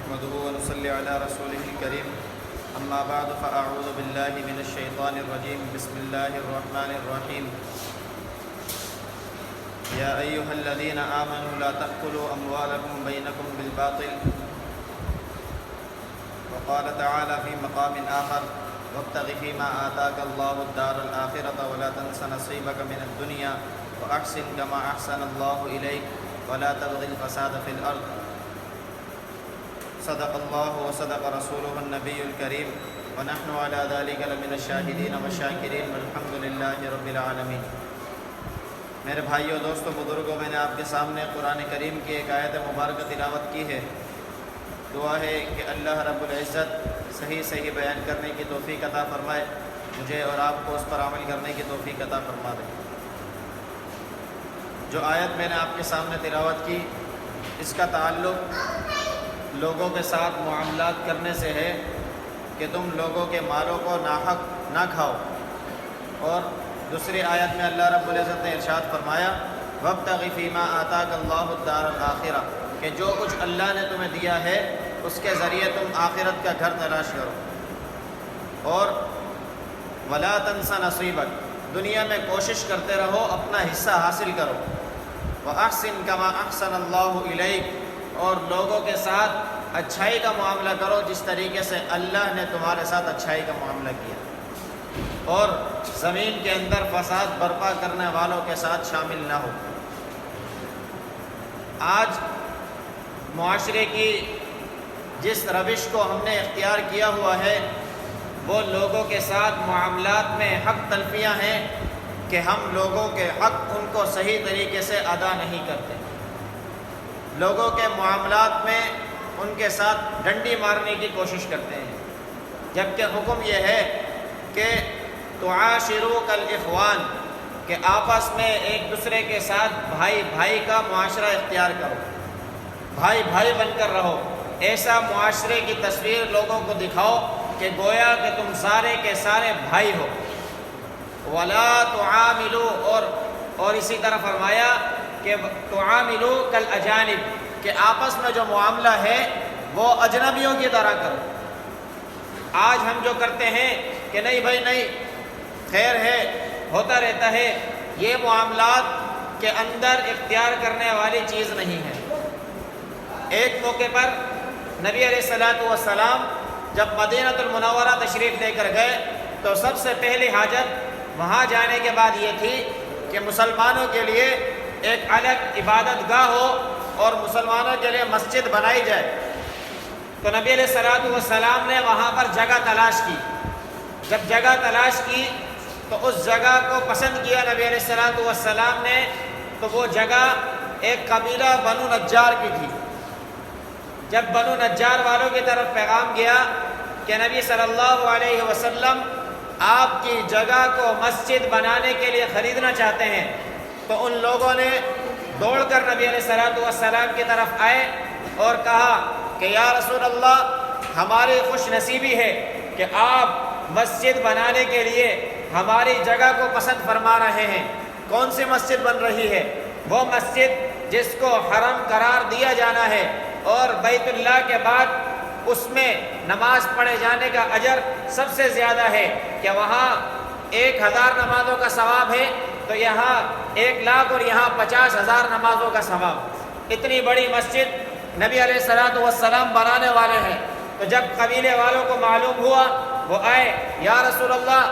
نحمده ونصلي على رسوله الكريم أما بعد فأعوذ بالله من الشيطان الرجيم بسم الله الرحمن الرحيم يا أيها الذين آمنوا لا تأكلوا أموالكم بينكم بالباطل وقال تعالى في مقام آخر وابتغ فيما آتاك الله الدار الآخرة ولا تنس نصيبك من الدنيا وأحسن كما أحسن الله إليك ولا تبغ الفساد في الأرض صدق الله وصدق رسوله النبي الكريم ونحن على ذلك لمن الشاهدين والشاكرين والحمد لله رب العالمين۔ میرے بھائیوں، دوستوں، بزرگوں، میں نے آپ کے سامنے قرآن کریم کی ایک آیت مبارکہ تلاوت کی ہے۔ دعا ہے کہ اللہ رب العزت صحیح بیان کرنے کی توفیق عطا فرمائے، مجھے اور آپ کو اس پر عمل کرنے کی توفیق عطا فرما دے۔ جو آیت میں نے آپ کے سامنے تلاوت کی، اس کا تعلق لوگوں کے ساتھ معاملات کرنے سے ہے کہ تم لوگوں کے مالوں کو ناحق نہ کھاؤ، اور دوسری آیت میں اللہ رب العزت نے ارشاد فرمایا وَابْتَغِ فِيمَا آتَاكَ اللَّهُ الدَّارَ الْآخِرَةَ، کہ جو کچھ اللہ نے تمہیں دیا ہے اس کے ذریعے تم آخرت کا گھر تلاش کرو، اور وَلَا تَنْسَ نَصِيبَكَ، دنیا میں کوشش کرتے رہو اپنا حصہ حاصل کرو، وَأَحْسِنْ كَمَا أَحْسَنَ اللَّهُ إِلَيْكَ، اور لوگوں کے ساتھ اچھائی کا معاملہ کرو جس طریقے سے اللہ نے تمہارے ساتھ اچھائی کا معاملہ کیا، اور زمین کے اندر فساد برپا کرنے والوں کے ساتھ شامل نہ ہو۔ آج معاشرے کی جس روش کو ہم نے اختیار کیا ہوا ہے وہ لوگوں کے ساتھ معاملات میں حق تلفیاں ہیں کہ ہم لوگوں کے حق ان کو صحیح طریقے سے ادا نہیں کرتے، لوگوں کے معاملات میں ان کے ساتھ ڈنڈی مارنے کی کوشش کرتے ہیں، جبکہ حکم یہ ہے کہ تعاشروا کالاخوان، کہ آپس میں ایک دوسرے کے ساتھ بھائی کا معاشرہ اختیار کرو، بھائی بن کر رہو، ایسا معاشرے کی تصویر لوگوں کو دکھاؤ کہ گویا کہ تم سارے کے سارے بھائی ہو۔ ولا تعاملوا، اور اسی طرح فرمایا کہ تعاملوا کالاجانب، کہ آپس میں جو معاملہ ہے وہ اجنبیوں کی طرح کرو۔ آج ہم جو کرتے ہیں کہ نہیں بھائی نہیں، خیر ہے، ہوتا رہتا ہے، یہ معاملات کے اندر اختیار کرنے والی چیز نہیں ہے۔ ایک موقع پر نبی علیہ السلام جب مدینہ المنورہ تشریف لے کر گئے تو سب سے پہلی حاجت وہاں جانے کے بعد یہ تھی کہ مسلمانوں کے لیے ایک الگ عبادت گاہ ہو اور مسلمانوں کے لیے مسجد بنائی جائے۔ تو نبی علیہ السلام نے وہاں پر جگہ تلاش کی، جب جگہ تلاش کی تو اس جگہ کو پسند کیا نبی علیہ السلام نے، تو وہ جگہ ایک قبیلہ بنو نجار کی تھی۔ جب بنو نجار والوں کی طرف پیغام گیا کہ نبی صلی اللہ علیہ وسلم آپ کی جگہ کو مسجد بنانے کے لیے خریدنا چاہتے ہیں، تو ان لوگوں نے دوڑ کر نبی علیہ السلام کی طرف آئے اور کہا کہ یا رسول اللہ، ہماری خوش نصیبی ہے کہ آپ مسجد بنانے کے لیے ہماری جگہ کو پسند فرما رہے ہیں۔ کون سی مسجد بن رہی ہے؟ وہ مسجد جس کو حرم قرار دیا جانا ہے، اور بیت اللہ کے بعد اس میں نماز پڑھے جانے کا اجر سب سے زیادہ ہے، کہ وہاں 1000 نمازوں کا ثواب ہے تو یہاں 1,00,000 اور یہاں 50,000 نمازوں کا ثواب۔ اتنی بڑی مسجد نبی علیہ السلام بنانے والے ہیں۔ تو جب قبیلے والوں کو معلوم ہوا، وہ آئے، یا رسول اللہ،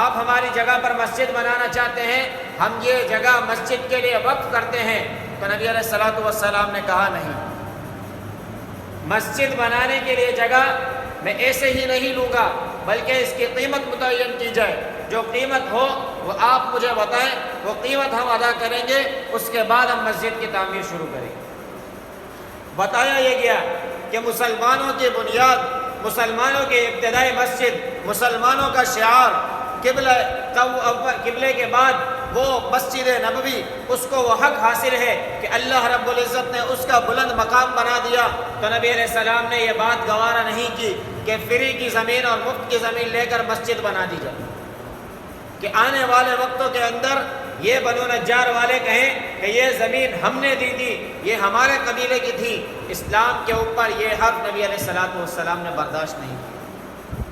آپ ہماری جگہ پر مسجد بنانا چاہتے ہیں، ہم یہ جگہ مسجد کے لیے وقف کرتے ہیں۔ تو نبی علیہ السلام نے کہا نہیں، مسجد بنانے کے لیے جگہ میں ایسے ہی نہیں لوں گا، بلکہ اس کی قیمت متعین کی جائے، جو قیمت ہو وہ آپ مجھے بتائیں، وہ قیمت ہم ادا کریں گے، اس کے بعد ہم مسجد کی تعمیر شروع کریں گے۔ بتایا یہ گیا کہ مسلمانوں کی بنیاد، مسلمانوں کی ابتدائی مسجد، مسلمانوں کا شعار، قبلے کے بعد وہ مسجد نبوی، اس کو وہ حق حاصل ہے کہ اللہ رب العزت نے اس کا بلند مقام بنا دیا۔ تو نبی علیہ السلام نے یہ بات گوارا نہیں کی کہ فری کی زمین اور مفت کی زمین لے کر مسجد بنا دی جائے، کہ آنے والے وقتوں کے اندر یہ بنو نجار والے کہیں کہ یہ زمین ہم نے دی تھی، یہ ہمارے قبیلے کی تھی، اسلام کے اوپر یہ حرف نبی علیہ السلام نے برداشت نہیں کی،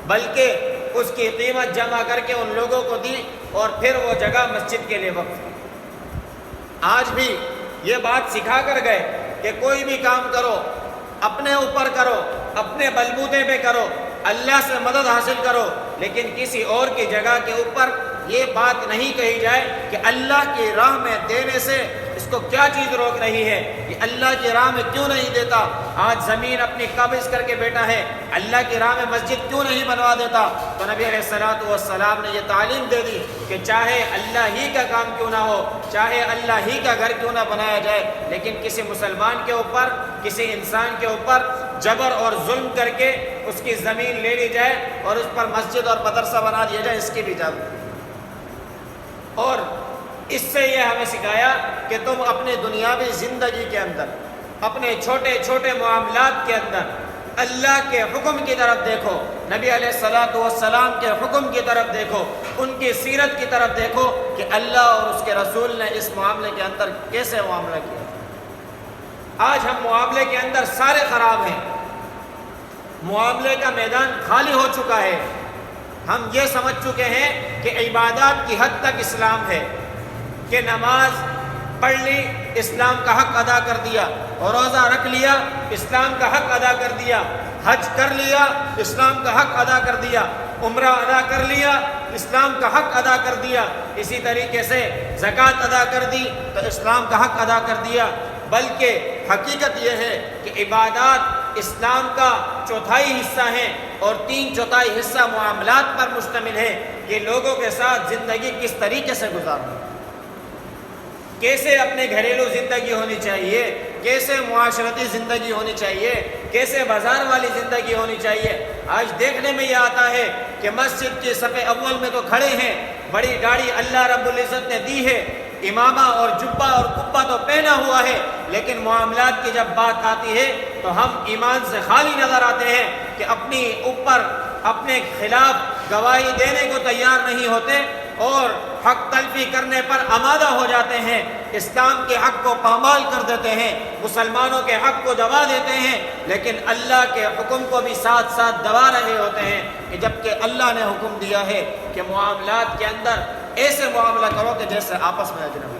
بلکہ اس کی قیمت جمع کر کے ان لوگوں کو دی اور پھر وہ جگہ مسجد کے لیے وقف کی۔ آج بھی یہ بات سکھا کر گئے کہ کوئی بھی کام کرو اپنے اوپر کرو، اپنے بلبوتے پہ کرو، اللہ سے مدد حاصل کرو، لیکن کسی اور کی جگہ کے اوپر یہ بات نہیں کہی جائے کہ اللہ کی راہ میں دینے سے اس کو کیا چیز روک رہی ہے، یہ اللہ کی راہ میں کیوں نہیں دیتا، آج زمین اپنی قبض کر کے بیٹھا ہے، اللہ کی راہ میں مسجد کیوں نہیں بنوا دیتا۔ تو نبی علیہ السلام نے یہ تعلیم دے دی کہ چاہے اللہ ہی کا کام کیوں نہ ہو، چاہے اللہ ہی کا گھر کیوں نہ بنایا جائے، لیکن کسی مسلمان کے اوپر، کسی انسان کے اوپر جبر اور ظلم کر کے اس کی زمین لے لی جائے اور اس پر مسجد اور مدرسہ بنا دیا جائے، اس کی بھی اجازت نہیں۔ اور اس سے یہ ہمیں سکھایا کہ تم اپنے دنیاوی زندگی کے اندر، اپنے چھوٹے چھوٹے معاملات کے اندر اللہ کے حکم کی طرف دیکھو، نبی علیہ السلام کے حکم کی طرف دیکھو، ان کی سیرت کی طرف دیکھو کہ اللہ اور اس کے رسول نے اس معاملے کے اندر کیسے معاملہ کیا۔ آج ہم معاملے کے اندر سارے خراب ہیں، معاملے کا میدان خالی ہو چکا ہے، ہم یہ سمجھ چکے ہیں کہ عبادات کی حد تک اسلام ہے، کہ نماز پڑھ لی اسلام کا حق ادا کر دیا، اور روزہ رکھ لیا اسلام کا حق ادا کر دیا، حج کر لیا اسلام کا حق ادا کر دیا، عمرہ ادا کر لیا اسلام کا حق ادا کر دیا، اسی طریقے سے زکوٰۃ ادا کر دی تو اسلام کا حق ادا کر دیا۔ بلکہ حقیقت یہ ہے کہ عبادات اسلام کا چوتھائی حصہ ہیں اور 3/4 حصہ معاملات پر مشتمل ہے کہ لوگوں کے ساتھ زندگی کس طریقے سے گزارنا، کیسے اپنے گھریلو زندگی ہونی چاہیے، کیسے معاشرتی زندگی ہونی چاہیے، کیسے بازار والی زندگی ہونی چاہیے۔ آج دیکھنے میں یہ آتا ہے کہ مسجد کی صف اول میں تو کھڑے ہیں، بڑی گاڑی اللہ رب العزت نے دی ہے، امامہ اور جبہ اور قبہ تو پہنا ہوا ہے، لیکن معاملات کی جب بات آتی ہے تو ہم ایمان سے خالی نظر آتے ہیں کہ اپنی اوپر اپنے خلاف گواہی دینے کو تیار نہیں ہوتے اور حق تلفی کرنے پر آمادہ ہو جاتے ہیں، اسلام کے حق کو پامال کر دیتے ہیں، مسلمانوں کے حق کو دبا دیتے ہیں، لیکن اللہ کے حکم کو بھی ساتھ ساتھ دبا رہے ہوتے ہیں کہ جبکہ اللہ نے حکم دیا ہے کہ معاملات کے اندر ایسے معاملہ کرو کہ جیسے آپس میں اجنبی،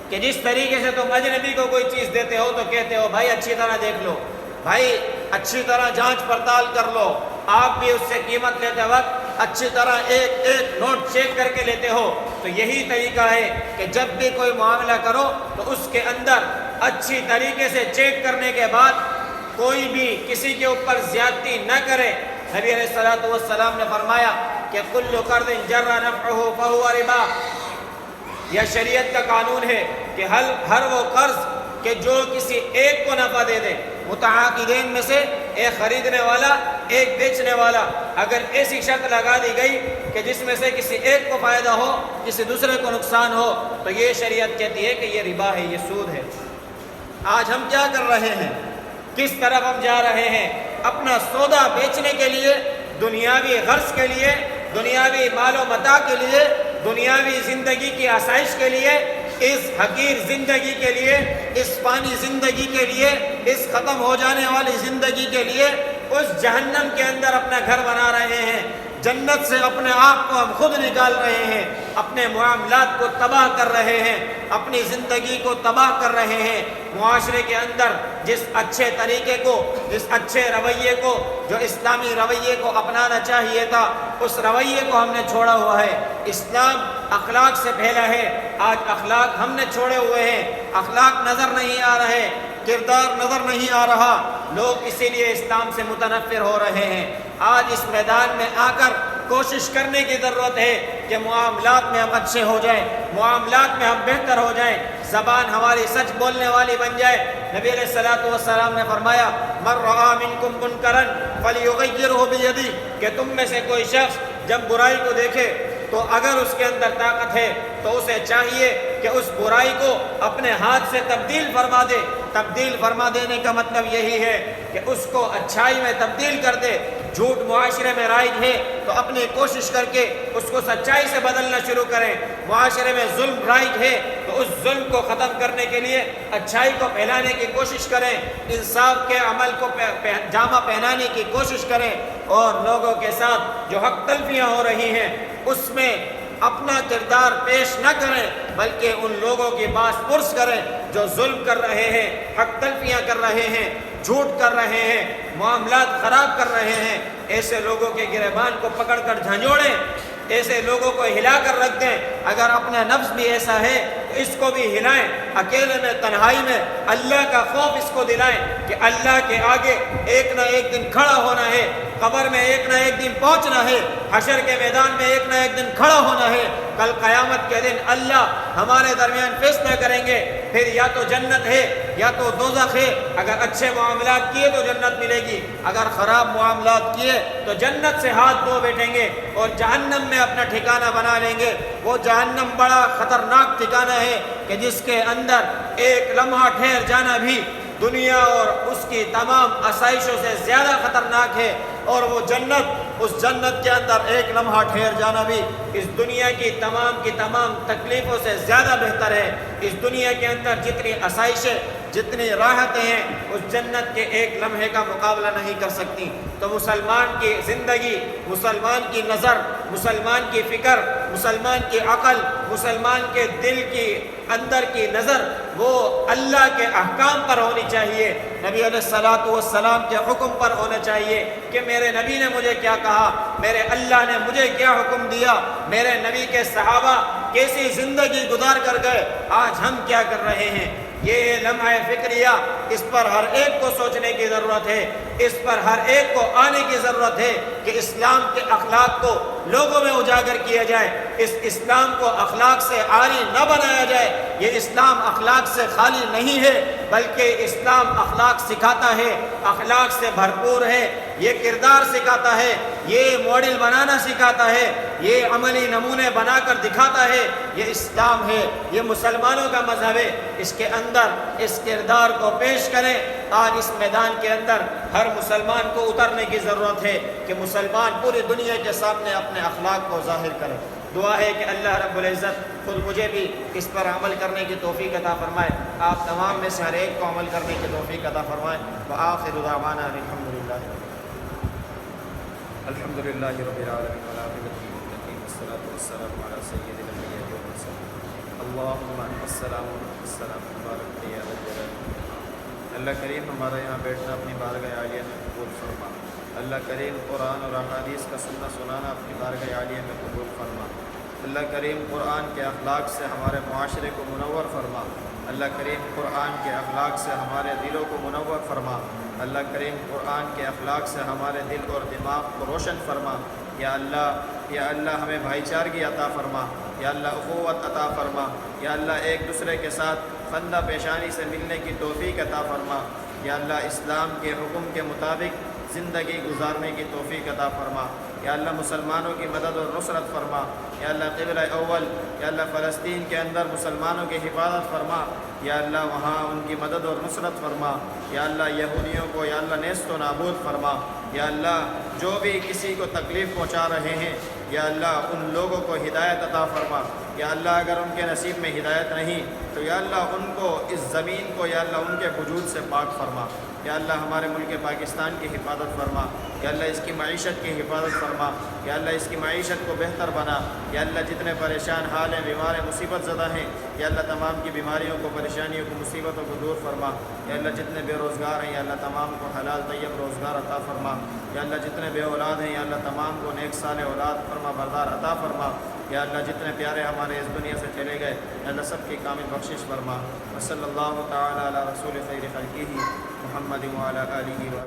کہ جس طریقے سے تم اجنبی کو کوئی چیز دیتے ہو تو کہتے ہو بھائی اچھی طرح دیکھ لو، بھائی اچھی طرح جانچ پڑتال کر لو، آپ بھی اس سے قیمت لیتے وقت اچھی طرح ایک ایک نوٹ چیک کر کے لیتے ہو۔ تو یہی طریقہ ہے کہ جب بھی کوئی معاملہ کرو تو اس کے اندر اچھی طریقے سے چیک کرنے کے بعد کوئی بھی کسی کے اوپر زیادتی نہ کرے۔ نبی علیہ السلام نے فرمایا کہ کل قرض جر نفعہ فہو ربا، یہ شریعت کا قانون ہے کہ ہر وہ قرض کہ جو کسی ایک کو نفع دے دے، متعاقدین میں سے ایک خریدنے والا ایک بیچنے والا، اگر ایسی شرط لگا دی گئی کہ جس میں سے کسی ایک کو فائدہ ہو کسی دوسرے کو نقصان ہو تو یہ شریعت کہتی ہے کہ یہ ربا ہے، یہ سود ہے۔ آج ہم کیا کر رہے ہیں، کس طرف ہم جا رہے ہیں؟ اپنا سودا بیچنے کے لیے، دنیاوی غرض کے لیے، دنیاوی مال و متاع کے لیے، دنیاوی زندگی کی آسائش کے لیے، اس حقیر زندگی کے لیے، اس فانی زندگی کے لیے، اس ختم ہو جانے والی زندگی کے لیے، اس جہنم کے اندر اپنا گھر بنا رہے ہیں، جنت سے اپنے آپ کو ہم خود نکال رہے ہیں، اپنے معاملات کو تباہ کر رہے ہیں، اپنی زندگی کو تباہ کر رہے ہیں۔ معاشرے کے اندر جس اچھے طریقے کو، جس اچھے رویے کو، جو اسلامی رویے کو اپنانا چاہیے تھا، اس رویے کو ہم نے چھوڑا ہوا ہے۔ اسلام اخلاق سے پھیلا ہے، آج اخلاق ہم نے چھوڑے ہوئے ہیں، اخلاق نظر نہیں آ رہے، کردار نظر نہیں آ رہا، لوگ اسی لیے اسلام سے متنفر ہو رہے ہیں۔ آج اس میدان میں آ کر کوشش کرنے کی ضرورت ہے کہ معاملات میں ہم اچھے ہو جائیں، معاملات میں ہم بہتر ہو جائیں، زبان ہماری سچ بولنے والی بن جائے۔ نبی علیہ السلام نے فرمایا من رآ منکم منکرا فلیغیرہ بیدہ، کہ تم میں سے کوئی شخص جب برائی کو دیکھے تو اگر اس کے اندر طاقت ہے تو اسے چاہیے کہ اس برائی کو اپنے ہاتھ سے تبدیل فرما دے۔ تبدیل فرما دینے کا مطلب یہی ہے کہ اس کو اچھائی میں تبدیل کر دے۔ جھوٹ معاشرے میں رائج ہے تو اپنی کوشش کر کے اس کو سچائی سے بدلنا شروع کریں۔ معاشرے میں ظلم رائج ہے تو اس ظلم کو ختم کرنے کے لیے اچھائی کو پھیلانے کی کوشش کریں، انصاف کے عمل کو جامہ پہنانے کی کوشش کریں، اور لوگوں کے ساتھ جو حق تلفیاں ہو رہی ہیں اس میں اپنا کردار پیش نہ کریں، بلکہ ان لوگوں کی باس پرس کریں جو ظلم کر رہے ہیں، حق تلفیاں کر رہے ہیں، جھوٹ کر رہے ہیں، معاملات خراب کر رہے ہیں۔ ایسے لوگوں کے گریبان کو پکڑ کر جھنجھوڑیں، ایسے لوگوں کو ہلا کر رکھ دیں۔ اگر اپنا نفس بھی ایسا ہے تو اس کو بھی ہلائیں، اکیلے میں تنہائی میں اللہ کا خوف اس کو دلائیں کہ اللہ کے آگے ایک نہ ایک دن کھڑا ہونا ہے، قبر میں ایک نہ ایک دن پہنچنا ہے، حشر کے میدان میں ایک نہ ایک دن کھڑا ہونا ہے۔ کل قیامت کے دن اللہ ہمارے درمیان فیصلہ کریں گے، پھر یا تو جنت ہے یا تو دوزخ ہے۔ اگر اچھے معاملات کیے تو جنت ملے گی، اگر خراب معاملات کیے تو جنت سے ہاتھ دھو بیٹھیں گے اور جہنم میں اپنا ٹھکانہ بنا لیں گے۔ وہ جہنم بڑا خطرناک ٹھکانہ ہے کہ جس کے اندر ایک لمحہ ٹھہر جانا بھی دنیا اور اس کی تمام آسائشوں سے زیادہ خطرناک ہے، اور وہ جنت، اس جنت کے اندر ایک لمحہ ٹھہر جانا بھی اس دنیا کی تمام تکلیفوں سے زیادہ بہتر ہے۔ اس دنیا کے اندر جتنی آسائشیں، جتنی راحتیں ہیں، اس جنت کے ایک لمحے کا مقابلہ نہیں کر سکتی۔ تو مسلمان کی زندگی، مسلمان کی نظر، مسلمان کی فکر، مسلمان کی عقل، مسلمان کے دل کی اندر کی نظر وہ اللہ کے احکام پر ہونی چاہیے، نبی علیہ الصلوۃ والسلام کے حکم پر ہونا چاہیے کہ میرے نبی نے مجھے کیا کہا، میرے اللہ نے مجھے کیا حکم دیا، میرے نبی کے صحابہ کیسی زندگی گزار کر گئے، آج ہم کیا کر رہے ہیں۔ یہ لمحہ فکریہ، اس پر ہر ایک کو سوچنے کی ضرورت ہے، اس پر ہر ایک کو آنے کی ضرورت ہے کہ اسلام کے اخلاق کو لوگوں میں اجاگر کیا جائے، اس اسلام کو اخلاق سے عاری نہ بنایا جائے۔ یہ اسلام اخلاق سے خالی نہیں ہے، بلکہ اسلام اخلاق سکھاتا ہے، اخلاق سے بھرپور ہے، یہ کردار سکھاتا ہے، یہ ماڈل بنانا سکھاتا ہے، یہ عملی نمونے بنا کر دکھاتا ہے۔ یہ اسلام ہے، یہ مسلمانوں کا مذہب ہے، اس کے اندر اس کردار کو پیش کریں۔ آج اس میدان کے اندر ہر مسلمان کو اترنے کی ضرورت ہے کہ مسلمان پوری دنیا کے سامنے اپنے اخلاق کو ظاہر کرے۔ دعا ہے کہ اللہ رب العزت خود مجھے بھی اس پر عمل کرنے کی توفیق عطا فرمائے، آپ تمام میں سے ہر ایک کو عمل کرنے کی توفیق عطا فرمائے۔ وآخر دعوانا الحمدللہ رب العالمین والعاقبۃ للمتقین والصلاۃ والسلام علی سید الانبیاء والمرسلین اللہم انت السلام و منک السلام تبارک یا ذا الجلال۔ اللہ کریم ہمارا یہاں بیٹھنا اپنی بارگاہ عالیہ میں قبول فرما۔ اللہ کریم قرآن اور احادیث کا سننا سنانا اپنی بارگاہ عالیہ میں قبول فرما۔ اللہ کریم قرآن کے اخلاق سے ہمارے معاشرے کو منور فرما۔ اللہ کریم قرآن کے اخلاق سے ہمارے دلوں کو منور فرما۔ اللہ کریم قرآن کے اخلاق سے ہمارے دل اور دماغ کو روشن فرما۔ یا اللہ ہمیں بھائی چارگی عطا فرما، یا اللہ اخوت عطا فرما، یا اللہ ایک دوسرے کے ساتھ خندہ پیشانی سے ملنے کی توفیق عطا فرما۔ یا اللہ اسلام کے حکم کے مطابق زندگی گزارنے کی توفیق عطا فرما۔ یا اللہ مسلمانوں کی مدد اور نصرت فرما۔ یا اللہ قبلہ اول، یا اللہ فلسطین کے اندر مسلمانوں کی حفاظت فرما۔ یا اللہ وہاں ان کی مدد اور نصرت فرما۔ یا اللہ یہودیوں کو یا اللہ نیست و نابود فرما۔ یا اللہ جو بھی کسی کو تکلیف پہنچا رہے ہیں یا اللہ ان لوگوں کو ہدایت عطا فرما۔ یا اللہ اگر ان کے نصیب میں ہدایت نہیں تو یا اللہ ان کو اس زمین کو یا اللہ ان کے وجود سے پاک فرما۔ یا اللہ ہمارے ملک پاکستان کی حفاظت فرما۔ یا اللہ اس کی معیشت کی حفاظت فرما۔ یا اللہ اس کی معیشت کو بہتر بنا۔ یا اللہ جتنے پریشان حال ہیں، بیمار ہیں، مصیبت زدہ ہیں، یا اللہ تمام کی بیماریوں کو، پریشانیوں کو، مصیبتوں کو دور فرما۔ یا اللہ جتنے بے روزگار ہیں یا اللہ تمام کو حلال طیب روزگار عطا فرما۔ یا اللہ جتنے بے اولاد ہیں یا اللہ تمام کو نیک صالح اولاد فرما بردار عطا فرما۔ یا اللہ جتنے پیارے ہمارے اس دنیا سے چلے گئے یا اللہ سب کی کامل بخشش فرما۔ وصلی اللہ تعالی علی رسول خیر خلقہ محمد وعلی آلہ